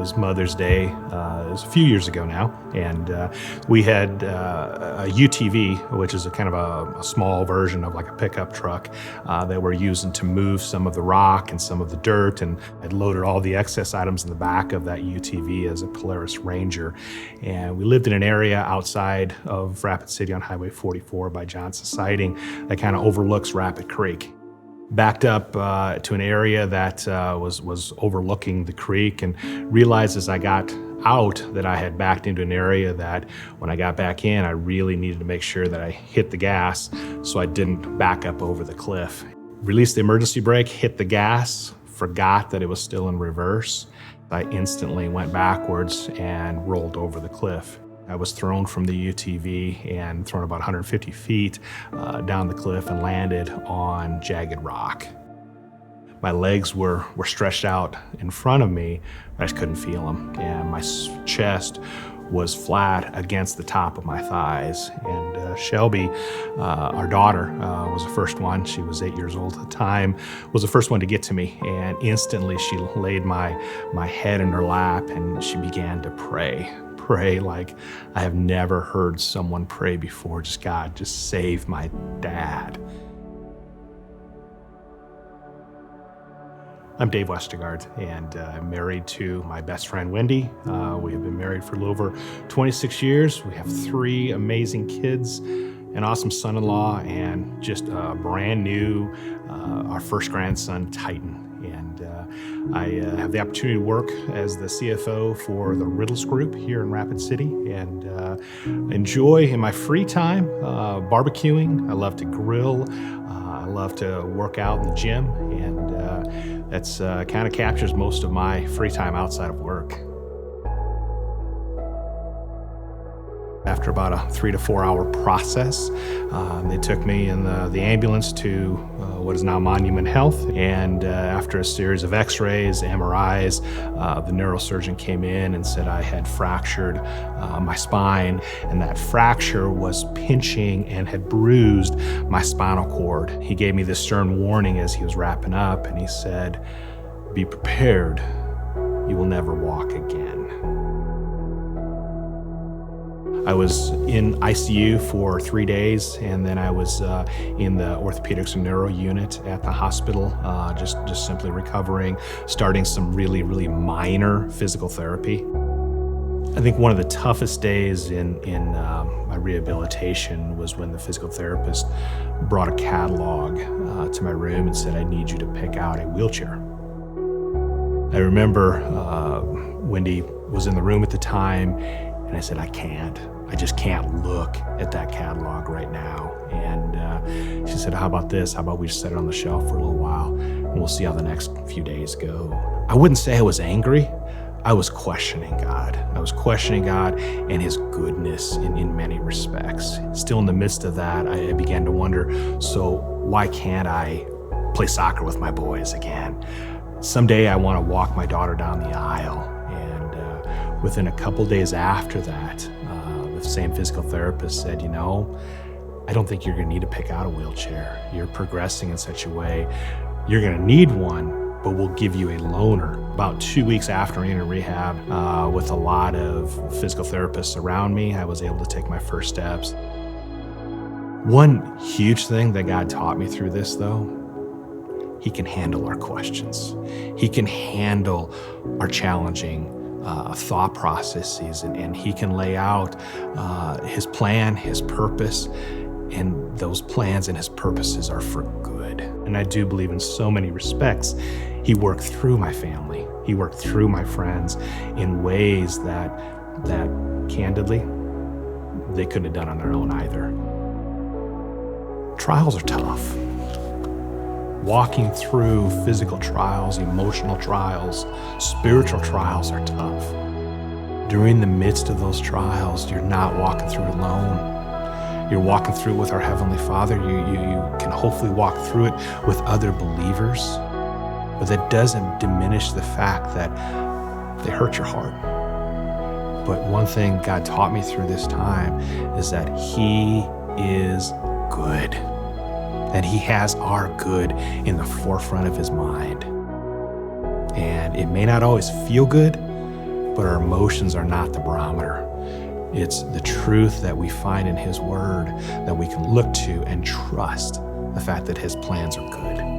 was Mother's Day. It was a few years ago now, and we had a UTV, which is a kind of a small version of like a pickup truck that we're using to move some of the rock and some of the dirt, and I'd loaded all the excess items in the back of that UTV as a Polaris Ranger. And we lived in an area outside of Rapid City on Highway 44 by Johnson Siding that kind of overlooks Rapid Creek. Backed up to an area that was overlooking the creek, and realized as I got out that I had backed into an area that when I got back in, I really needed to make sure that I hit the gas so I didn't back up over the cliff. Released the emergency brake, hit the gas, forgot that it was still in reverse. I instantly went backwards and rolled over the cliff. I was thrown from the UTV and thrown about 150 feet down the cliff and landed on jagged rock. My legs were stretched out in front of me, but I just couldn't feel them. And my chest was flat against the top of my thighs. And Shelby, our daughter, was the first one. She was 8 years old at the time, was the first one to get to me. And instantly she laid my head in her lap and she began to pray like I have never heard someone pray before. Just, God, just save my dad. I'm Dave Westergaard, and I'm married to my best friend, Wendy. We have been married for a little over 26 years. We have 3 amazing kids, an awesome son-in-law, and just brand new, our first grandson, Titan. And I have the opportunity to work as the CFO for the Riddles Group here in Rapid City, and enjoy in my free time barbecuing. I love to grill. I love to work out in the gym, and that's kind of captures most of my free time outside of work. After about a 3 to 4 hour process, they took me in the ambulance to what is now Monument Health. And after a series of x-rays, MRIs, the neurosurgeon came in and said I had fractured my spine, and that fracture was pinching and had bruised my spinal cord. He gave me this stern warning as he was wrapping up, and he said, "Be prepared, you will never walk again." I was in ICU for 3 days, and then I was in the orthopedics and neuro unit at the hospital, just simply recovering, starting some really, really minor physical therapy. I think one of the toughest days in my rehabilitation was when the physical therapist brought a catalog to my room and said, "I need you to pick out a wheelchair." I remember Wendy was in the room at the time, and I said, I just can't look at that catalog right now. And she said, "How about this? How about we just set it on the shelf for a little while and we'll see how the next few days go." I wouldn't say I was angry. I was questioning God. I was questioning God and his goodness in many respects. Still in the midst of that, I began to wonder, so why can't I play soccer with my boys again? Someday I want to walk my daughter down the aisle. And within a couple days after that, the same physical therapist said, I don't think you're going to need to pick out a wheelchair. You're progressing in such a way. You're going to need one, but we'll give you a loaner. About 2 weeks after being in rehab, with a lot of physical therapists around me, I was able to take my first steps. One huge thing that God taught me through this, though, he can handle our questions. He can handle our challenging thought processes, and he can lay out his plan, his purpose, and those plans and his purposes are for good. And I do believe in so many respects, he worked through my family. He worked through my friends in ways that candidly, they couldn't have done on their own either. Trials are tough. Walking through physical trials, emotional trials, spiritual trials are tough. During the midst of those trials, you're not walking through it alone. You're walking through it with our Heavenly Father. You can hopefully walk through it with other believers, but that doesn't diminish the fact that they hurt your heart. But one thing God taught me through this time is that he is good. That he has our good in the forefront of his mind. And it may not always feel good, but our emotions are not the barometer. It's the truth that we find in His Word that we can look to and trust the fact that His plans are good.